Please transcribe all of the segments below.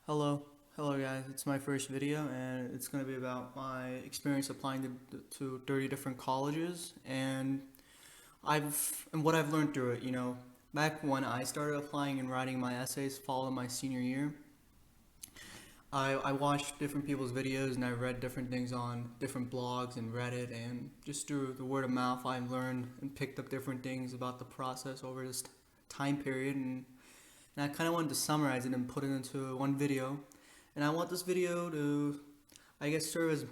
Hello, hello guys. It's my first video, and it's going to be about my experience applying to 30 different colleges and what I've learned through it. Back when I started applying and writing my essays, following my senior year, I watched different people's videos and I read different things on different blogs and Reddit, and just through the word of mouth, I learned and picked up different things about the process over this time period, and I kind of wanted to summarize it and put it into one video. And I want this video to, I guess, serve as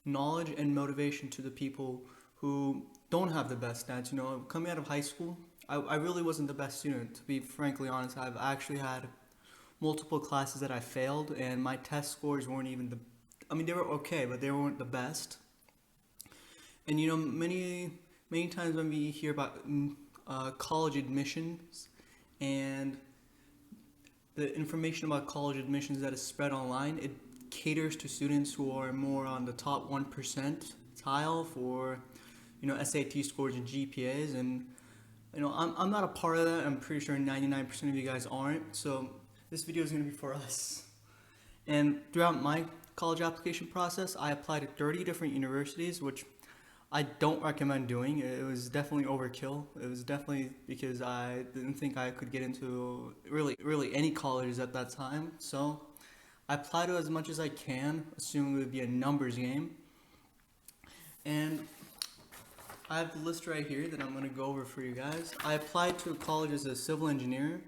knowledge and motivation to the people who don't have the best stats. Coming out of high school, I really wasn't the best student. To be frankly honest, I've actually had multiple classes that I failed, and my test scores weren't even they were okay, but they weren't the best. And many times when we hear about college admissions and the information about college admissions that is spread online, it caters to students who are more on the top 1% tile for, SAT scores and G.P.As. And, I'm not a part of that. I'm pretty sure 99% of you guys aren't. So this video is going to be for us. And throughout my college application process, I applied to 30 different universities, which I don't recommend doing. It was definitely overkill. It was definitely because I didn't think I could get into really any colleges at that time. So I applied to as much as I can, assuming it would be a numbers game. And I have the list right here that I'm going to go over for you guys. I applied to college as a civil engineer.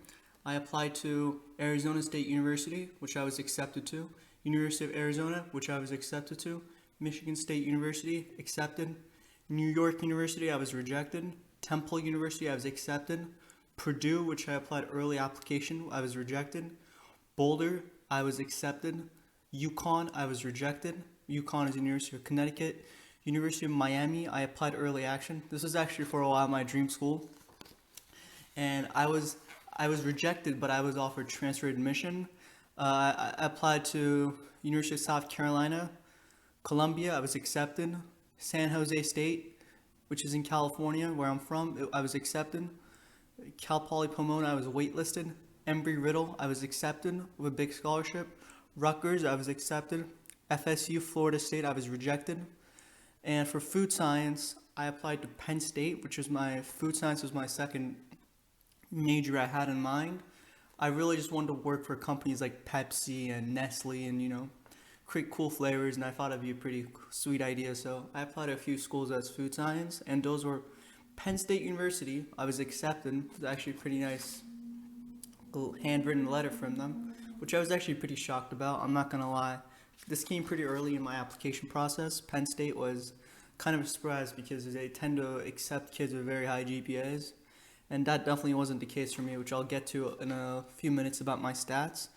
I applied to Arizona State University, which I was accepted to. University of Arizona, which I was accepted to. Michigan State University, accepted. New York University, I was rejected. Temple University, I was accepted. Purdue, which I applied early application, I was rejected. Boulder, I was accepted. UConn, I was rejected. UConn is the University of Connecticut. University of Miami, I applied early action. This was actually for a while my dream school. And I was rejected, but I was offered transfer admission. I applied to University of South Carolina. Columbia, I was accepted. San Jose State, which is in California, where I'm from, I was accepted. Cal Poly Pomona, I was waitlisted. Embry-Riddle, I was accepted with a big scholarship. Rutgers, I was accepted. FSU, Florida State, I was rejected. And for food science, I applied to Penn State, food science was my second major I had in mind. I really just wanted to work for companies like Pepsi and Nestle and, create cool flavors, and I thought it'd be a pretty sweet idea. So I applied to a few schools as food science, and those were Penn State University. I was accepted. It was actually a pretty nice little handwritten letter from them, which I was actually pretty shocked about. I'm not gonna lie. This came pretty early in my application process. Penn State was kind of a surprise because they tend to accept kids with very high GPAs, and that definitely wasn't the case for me, which I'll get to in a few minutes about my stats.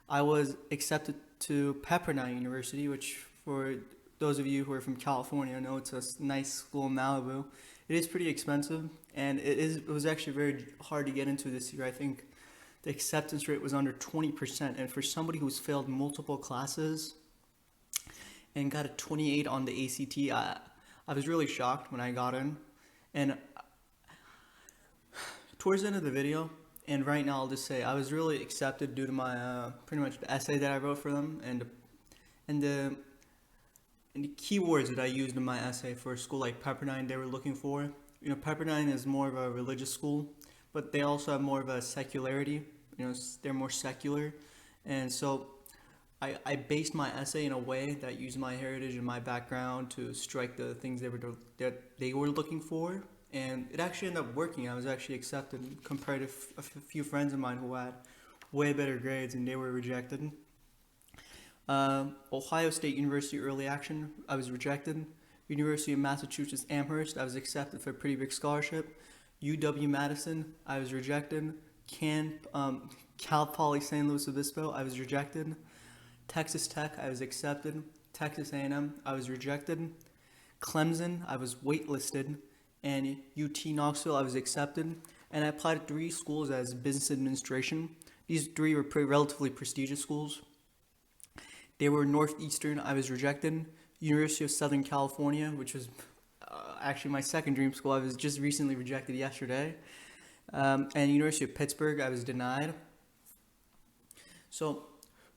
I was accepted to Pepperdine University, which for those of you who are from California know it's a nice school in Malibu. It is pretty expensive, and it was actually very hard to get into this year. I think the acceptance rate was under 20%, and for somebody who's failed multiple classes and got a 28 on the ACT, I was really shocked when I got in. And towards the end of the video, and right now I'll just say I was really accepted due to my pretty much the essay that I wrote for them and the keywords that I used in my essay for a school like Pepperdine they were looking for. Pepperdine is more of a religious school, but they also have more of a secularity. They're more secular, and so I based my essay in a way that used my heritage and my background to strike the things that they were looking for. And it actually ended up working. I was actually accepted compared to a few friends of mine who had way better grades and they were rejected. Ohio State University early action, I was rejected. University of Massachusetts Amherst, I was accepted for a pretty big scholarship. UW-Madison, I was rejected. Cal Poly San Luis Obispo, I was rejected. Texas Tech, I was accepted. Texas A&M, I was rejected. Clemson, I was waitlisted. And UT Knoxville, I was accepted, and I applied to 3 schools as business administration. These 3 were relatively prestigious schools. They were Northeastern, I was rejected. University of Southern California, which was actually my second dream school, I was just recently rejected yesterday. And University of Pittsburgh, I was denied. So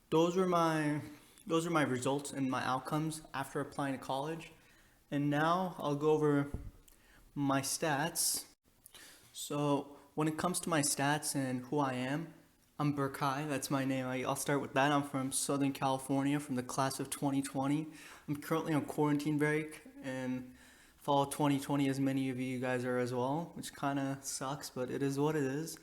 those were my results and my outcomes after applying to college. And now I'll go over my stats. So when it comes to my stats and who I am, I'm Burkai, that's my name. I'll start with that. I'm from Southern California, from the class of 2020. I'm currently on quarantine break and fall 2020, as many of you guys are as well, which kind of sucks, but it is what it is.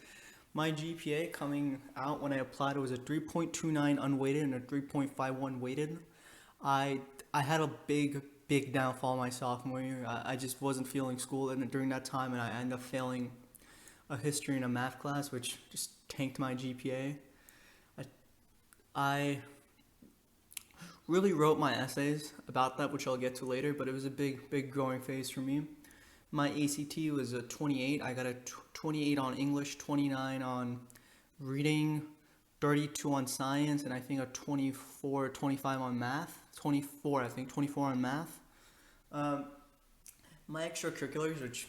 My GPA coming out when I applied, it was a 3.29 unweighted and a 3.51 weighted. I had a big downfall my sophomore year. I just wasn't feeling school during that time, and I ended up failing a history and a math class, which just tanked my GPA. I really wrote my essays about that, which I'll get to later, but it was a big growing phase for me. My ACT was a 28. I got a 28 on English, 29 on reading, 32 on science, and I think a 24, 25 on math. 24, I think, 24 on math. My extracurriculars, which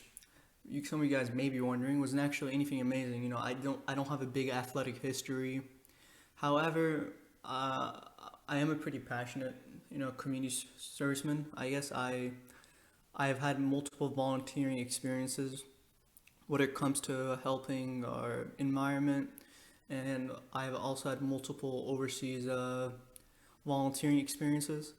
some of you guys may be wondering, wasn't actually anything amazing. You know, I don't have a big athletic history. However, I am a pretty passionate, community serviceman. I guess I've had multiple volunteering experiences when it comes to helping our environment, and I've also had multiple overseas volunteering experiences.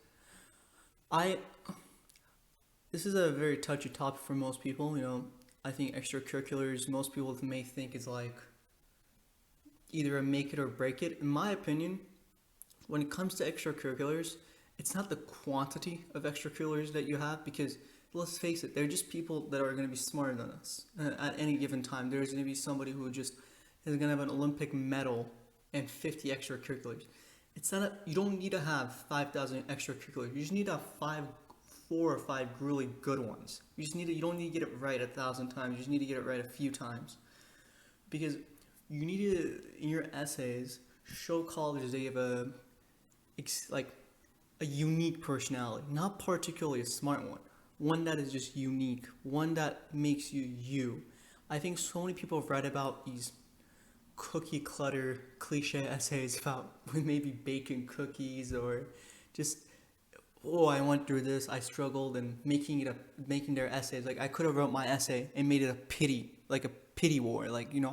This is a very touchy topic for most people. I think extracurriculars, most people may think is like either a make it or break it. In my opinion, when it comes to extracurriculars, it's not the quantity of extracurriculars that you have, because let's face it, they're just people that are going to be smarter than us. At any given time, there's going to be somebody who just is going to have an Olympic medal and 50 extracurriculars. You don't need to have 5,000 extracurriculars. You just need to have 4 or 5 really good ones. You don't need to get it right 1,000 times. You just need to get it right a few times. Because you need to, in your essays, show colleges that you have a unique personality, not particularly a smart one that is just unique, one that makes you you. I think so many people have read about these cookie clutter cliche essays about maybe baking cookies or just, I went through this, I struggled, and making their essays. Like, I could have wrote my essay and made it a pity war,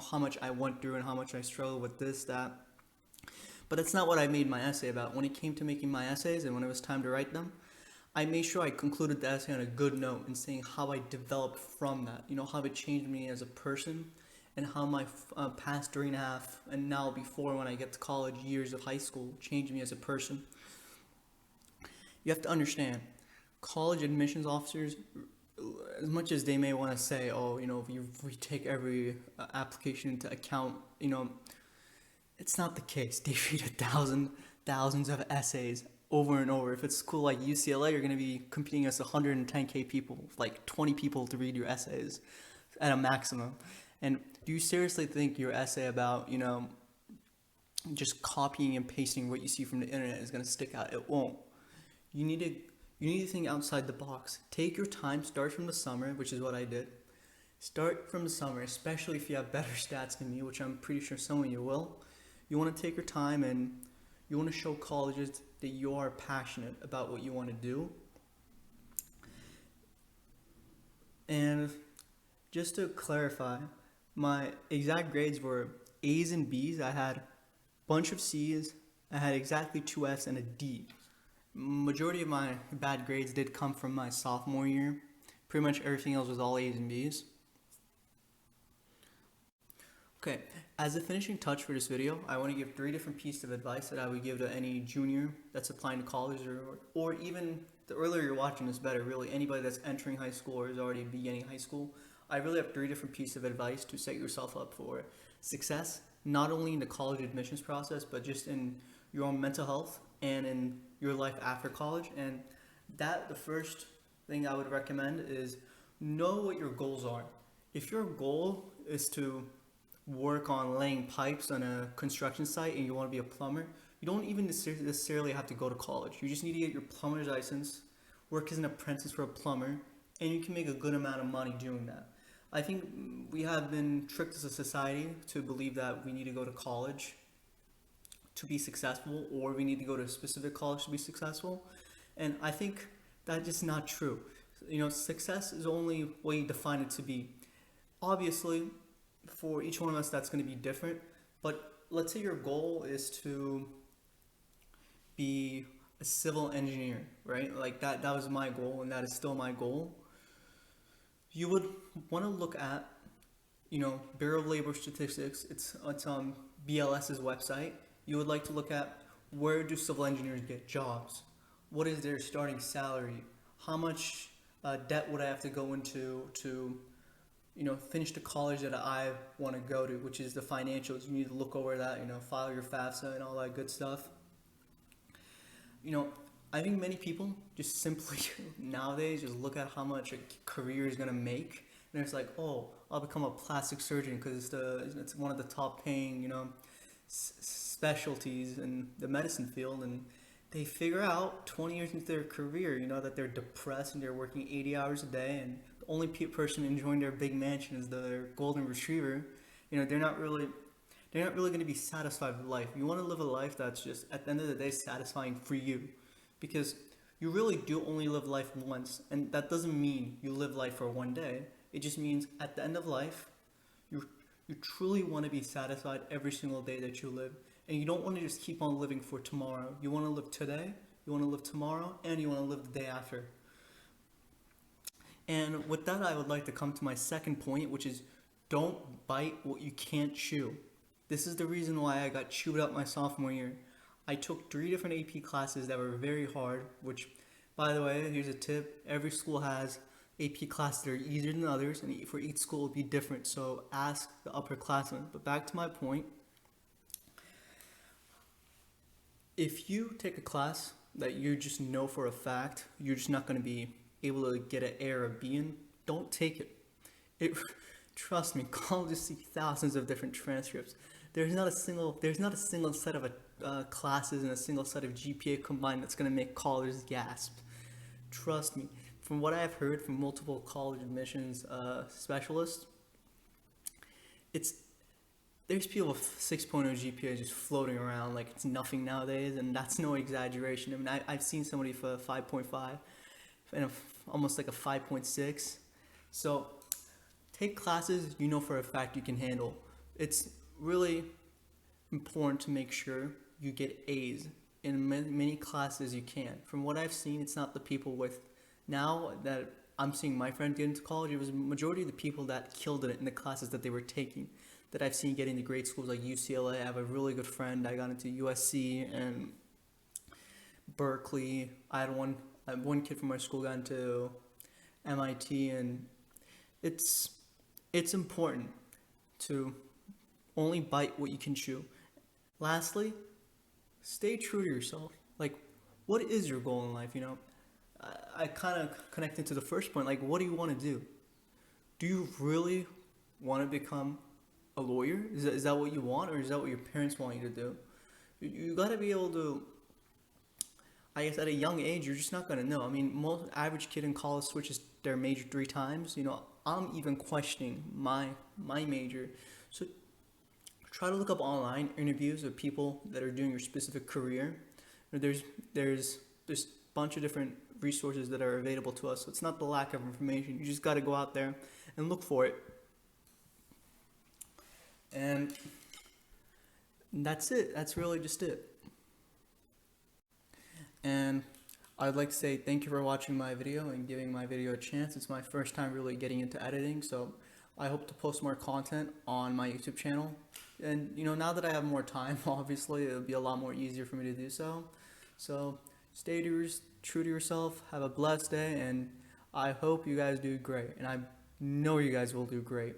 how much I went through and how much I struggled with this, that. But that's not what I made my essay about. When it came to making my essays and when it was time to write them, I made sure I concluded the essay on a good note and saying how I developed from that, how it changed me as a person, and how my past 3.5 and now before when I get to college, years of high school, changed me as a person. You have to understand, college admissions officers, as much as they may want to say, we take every application into account, it's not the case. They read thousands of essays over and over. If it's a school like UCLA, you're going to be competing against 110K people, like 20 people to read your essays at a maximum. And do you seriously think your essay about, just copying and pasting what you see from the internet is going to stick out? It won't. You need to think outside the box. Take your time, start from the summer, which is what I did. Start from the summer, especially if you have better stats than me, which I'm pretty sure some of you will. You want to take your time and you want to show colleges that you are passionate about what you want to do. And just to clarify, my exact grades were A's and B's. I had a bunch of C's. I had exactly 2 F's and a D. Majority of my bad grades did come from my sophomore year. Pretty much everything else was all A's and B's. Okay, as a finishing touch for this video, I want to give 3 different pieces of advice that I would give to any junior that's applying to college, or even the earlier you're watching this better, really anybody that's entering high school or is already beginning high school. I really have 3 different pieces of advice to set yourself up for success, not only in the college admissions process, but just in your own mental health and in your life after college. And the first thing I would recommend is know what your goals are. If your goal is to work on laying pipes on a construction site and you want to be a plumber, you don't even necessarily have to go to college. You just need to get your plumber's license, work as an apprentice for a plumber, and you can make a good amount of money doing that. I think we have been tricked as a society to believe that we need to go to college to be successful, or we need to go to a specific college to be successful. And I think that's just not true. Success is only what you define it to be. Obviously, for each one of us, that's going to be different. But let's say your goal is to be a civil engineer, right? Like that was my goal, and that is still my goal. You would want to look at, Bureau of Labor Statistics. It's on BLS's website. You would like to look at, where do civil engineers get jobs? What is their starting salary? How much debt would I have to go into to finish the college that I want to go to, which is the financials. You need to look over that, file your FAFSA and all that good stuff. I think many people just simply nowadays just look at how much a career is going to make, and it's like, oh, I'll become a plastic surgeon because it's one of the top paying, specialties in the medicine field, and they figure out 20 years into their career, that they're depressed and they're working 80 hours a day, and the only person enjoying their big mansion is their golden retriever. They're not really going to be satisfied with life. You want to live a life that's just, at the end of the day, satisfying for you, because you really do only live life once, and that doesn't mean you live life for one day. It just means at the end of life, you truly want to be satisfied every single day that you live. And you don't want to just keep on living for tomorrow. You want to live today, you want to live tomorrow, and you want to live the day after. And with that, I would like to come to my second point, which is, don't bite what you can't chew. This is the reason why I got chewed up my sophomore year. I took 3 different AP classes that were very hard, which, by the way, here's a tip. Every school has AP classes that are easier than others, and for each school it will be different. So ask the upperclassmen. But back to my point. If you take a class that you just know for a fact you're just not going to be able to get an A or a B in, don't take it. Trust me, colleges see thousands of different transcripts. There's not a single set of classes and a single set of G.P.A. combined that's going to make colleges gasp. Trust me. From what I've heard from multiple college admissions specialists, there's people with 6.0 GPA just floating around like it's nothing nowadays, and that's no exaggeration. I mean, I've seen somebody for a 5.5 and almost like a 5.6. So take classes you know for a fact you can handle. It's really important to make sure you get A's in many classes you can. From what I've seen, it's not the people with, now that I'm seeing my friend get into college, it was the majority of the people that killed it in the classes that they were taking that I've seen getting to great schools like UCLA. I have a really good friend. I got into USC and Berkeley. I had one kid from my school got into MIT, and it's important to only bite what you can chew. Lastly, stay true to yourself. Like, what is your goal in life? I kind of connected to the first point. Like, what do you want to do? Do you really want to become a lawyer? Is that what you want, or is that what your parents want you to do? You got to be able to, I guess at a young age, you're just not going to know. I mean, most average kid in college switches their major 3 times. I'm even questioning my major. So try to look up online interviews of people that are doing your specific career. There's a bunch of different resources that are available to us. So it's not the lack of information. You just got to go out there and look for it. And that's it. That's really just it. And I'd like to say thank you for watching my video and giving my video a chance. It's my first time really getting into editing, so I hope to post more content on my YouTube channel. And now that I have more time, obviously it'll be a lot more easier for me to do so. So stay true to yourself. Have a blessed day, and I hope you guys do great. And I know you guys will do great.